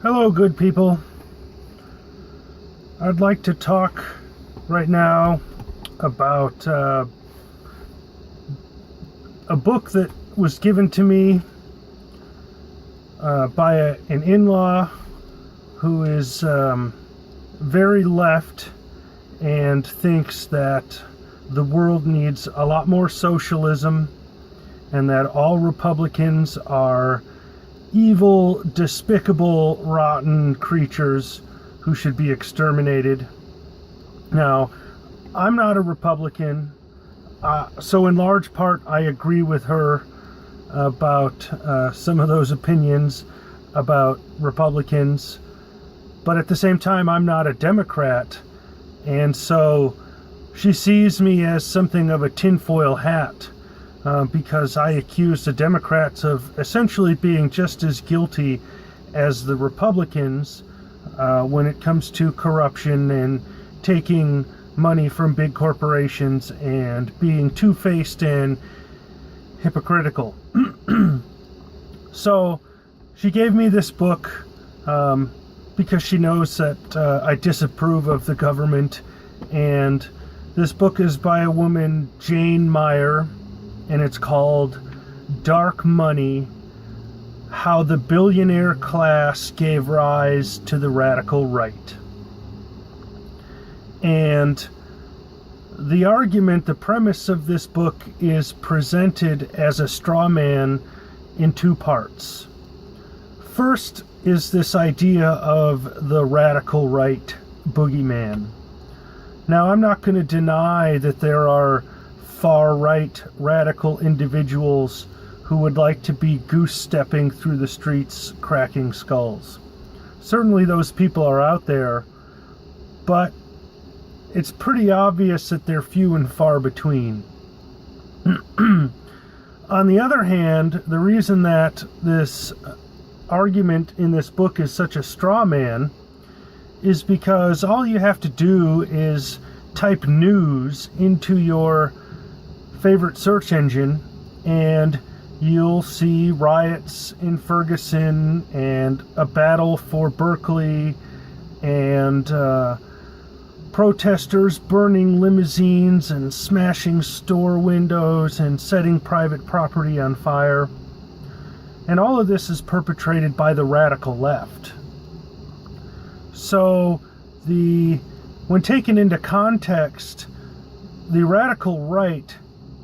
Hello, good people. I'd like to talk right now about a book that was given to me by an in-law who is very left and thinks that the world needs a lot more socialism and that all Republicans are evil, despicable, rotten creatures who should be exterminated. Now, I'm not a Republican, so in large part I agree with her about some of those opinions about Republicans, but at the same time I'm not a Democrat, and so she sees me as something of a tinfoil hat. Because I accuse the Democrats of essentially being just as guilty as the Republicans when it comes to corruption and taking money from big corporations and being two-faced and hypocritical. So she gave me this book because she knows that I disapprove of the government, and this book is by a woman, Jane Meyer, and it's called Dark Money: How the Billionaire Class Gave Rise to the Radical Right. And the argument, the premise of this book is presented as a straw man in two parts. First is this idea of the radical right boogeyman. Now, I'm not going to deny that there are far-right radical individuals who would like to be goose-stepping through the streets cracking skulls. Certainly those people are out there, but it's pretty obvious that they're few and far between. On the other hand, the reason that this argument in this book is such a straw man is because all you have to do is type news into your favorite search engine and you'll see riots in Ferguson and a battle for Berkeley and protesters burning limousines and smashing store windows and setting private property on fire. And all of this is perpetrated by the radical left. So when taken into context, the radical right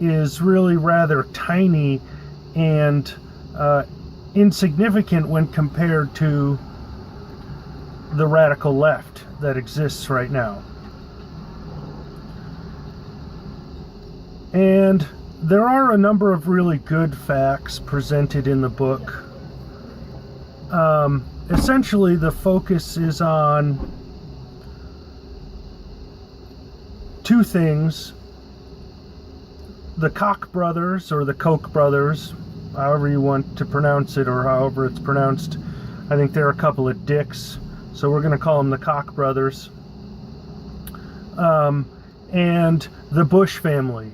is really rather tiny and insignificant when compared to the radical left that exists right now. And there are a number of really good facts presented in the book. Essentially, the focus is on two things: the Koch brothers, or the Koch brothers, however you want to pronounce it, or however it's pronounced. I think they're a couple of dicks, so we're going to call them the Koch brothers. And the Bush family.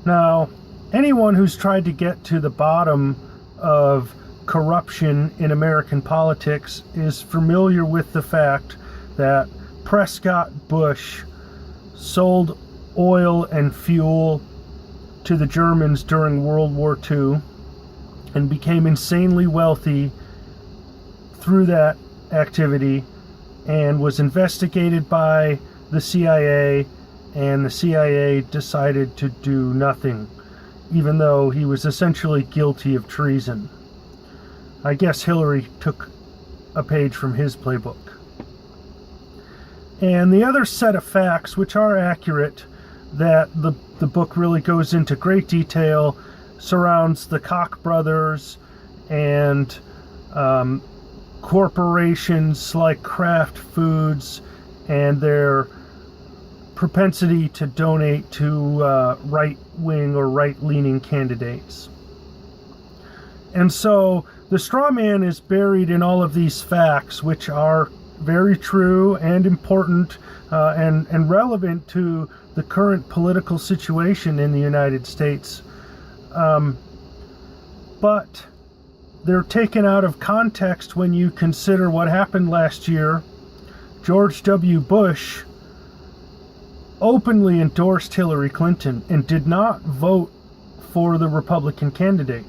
Now, anyone who's tried to get to the bottom of corruption in American politics is familiar with the fact that Prescott Bush sold oil and fuel to the Germans during World War II and became insanely wealthy through that activity and was investigated by the CIA, and the CIA decided to do nothing, even though he was essentially guilty of treason. I guess Hillary took a page from his playbook. And the other set of facts, which are accurate, that the book really goes into great detail, surrounds the Koch brothers and corporations like Kraft Foods and their propensity to donate to right-wing or right-leaning candidates. And so the straw man is buried in all of these facts, which are very true and important and relevant to the current political situation in the United States. But they're taken out of context when you consider what happened last year. George W. Bush openly endorsed Hillary Clinton and did not vote for the Republican candidate.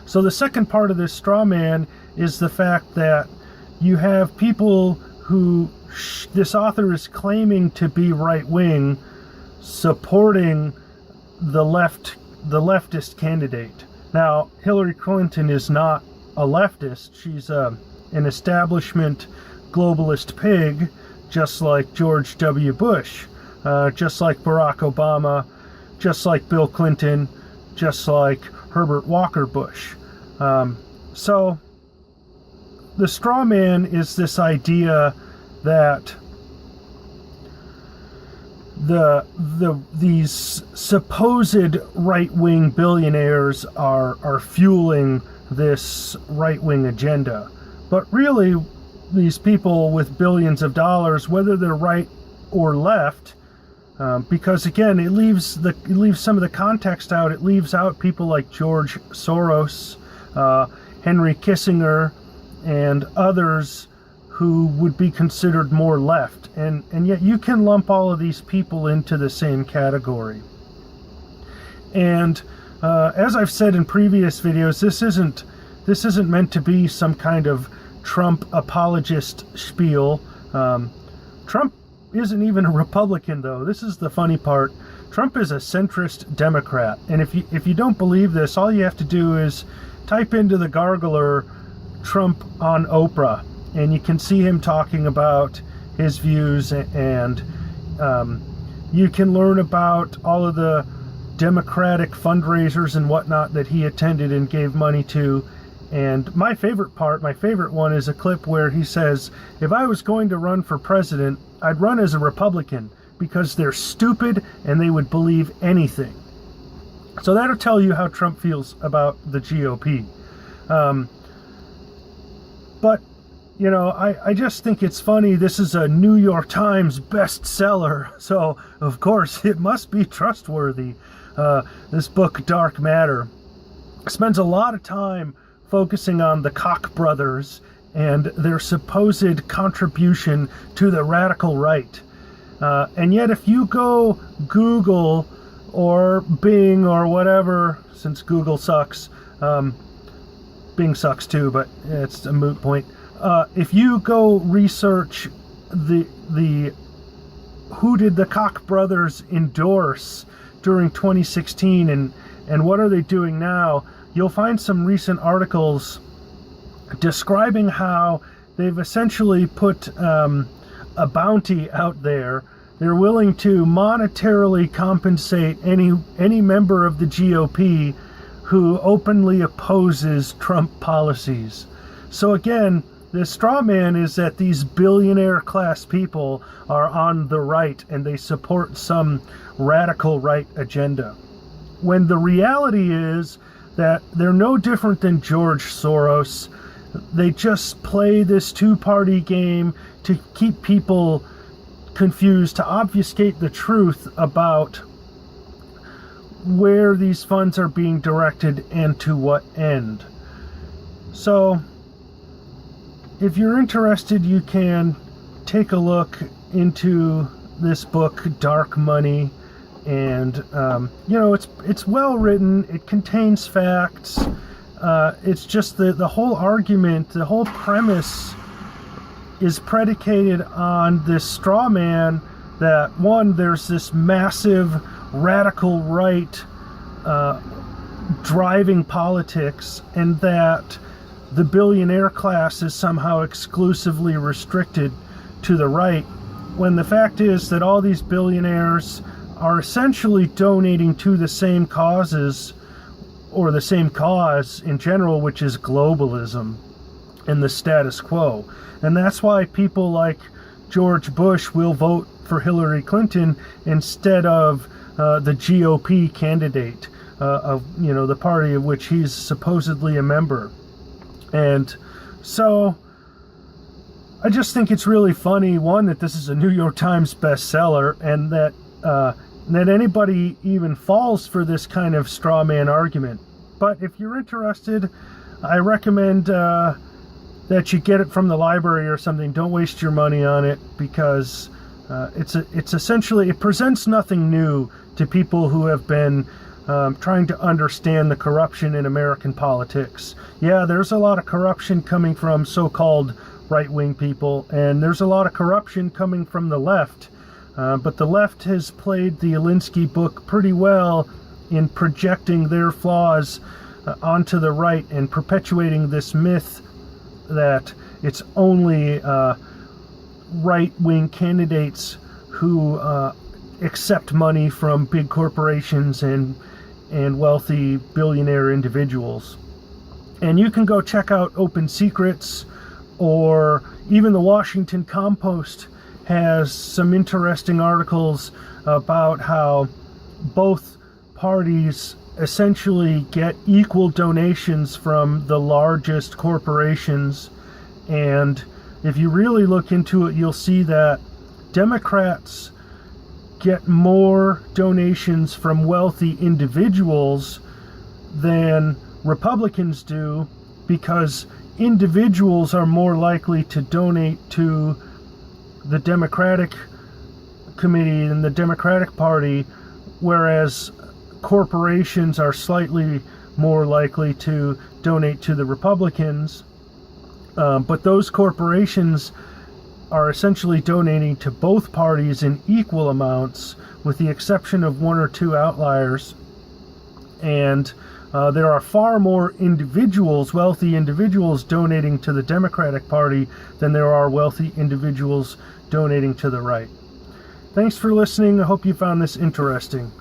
So the second part of this straw man is the fact that you have people who this author is claiming to be right-wing, supporting the leftist candidate. Now, Hillary Clinton is not a leftist. She's an establishment globalist pig, just like George W. Bush, just like Barack Obama, just like Bill Clinton, just like Herbert Walker Bush. So the straw man is this idea that these supposed right-wing billionaires are fueling this right-wing agenda. But really, these people with billions of dollars, whether they're right or left, because again, it leaves some of the context out. It leaves out people like George Soros, Henry Kissinger, and others who would be considered more left, and yet you can lump all of these people into the same category. And as I've said in previous videos, this isn't meant to be some kind of Trump apologist spiel. Trump isn't even a Republican, though. This is the funny part. Trump is a centrist Democrat, and if you don't believe this, all you have to do is type into the gargler Trump on Oprah, and you can see him talking about his views, and you can learn about all of the Democratic fundraisers and whatnot that he attended and gave money to. And my favorite one is a clip where he says, if I was going to run for president, I'd run as a Republican because they're stupid and they would believe anything. So that'll tell you how Trump feels about the GOP. But, you know, I just think it's funny. This is a New York Times bestseller, so of course it must be trustworthy. This book, Dark Matter, spends a lot of time focusing on the Koch brothers and their supposed contribution to the radical right. And yet if you go Google or Bing or whatever, since Google sucks, Bing sucks too, but it's a moot point. If you go research the who did the Koch brothers endorse during 2016 and what are they doing now, you'll find some recent articles describing how they've essentially put a bounty out there. They're willing to monetarily compensate any member of the GOP who openly opposes Trump policies. So again, the straw man is that these billionaire class people are on the right and they support some radical right agenda, when the reality is that they're no different than George Soros. They just play this two-party game to keep people confused, to obfuscate the truth about where these funds are being directed and to what end. So, if you're interested, you can take a look into this book, Dark Money, and you know, it's well written. It contains facts. It's just the whole argument, the whole premise is predicated on this straw man that, one, there's this massive radical right driving politics, and that the billionaire class is somehow exclusively restricted to the right, when the fact is that all these billionaires are essentially donating to the same causes, or the same cause in general, which is globalism and the status quo. And that's why people like George Bush will vote for Hillary Clinton instead of the GOP candidate of, you know, the party of which he's supposedly a member. And so I just think it's really funny, one, that this is a New York Times bestseller, and that anybody even falls for this kind of straw man argument. But if you're interested, I recommend that you get it from the library or something. Don't waste your money on it, because it's essentially, it presents nothing new to people who have been trying to understand the corruption in American politics. Yeah, there's a lot of corruption coming from so-called right-wing people, and there's a lot of corruption coming from the left. But the left has played the Alinsky book pretty well in projecting their flaws onto the right and perpetuating this myth that it's only right-wing candidates who accept money from big corporations and wealthy billionaire individuals. And you can go check out Open Secrets, or even the Washington Compost has some interesting articles about how both parties essentially get equal donations from the largest corporations. And if you really look into it, you'll see that Democrats get more donations from wealthy individuals than Republicans do, because individuals are more likely to donate to the Democratic Committee and the Democratic Party, whereas corporations are slightly more likely to donate to the Republicans. But those corporations are essentially donating to both parties in equal amounts, with the exception of one or two outliers. And there are far more individuals, wealthy individuals, donating to the Democratic Party than there are wealthy individuals donating to the right. Thanks for listening. I hope you found this interesting.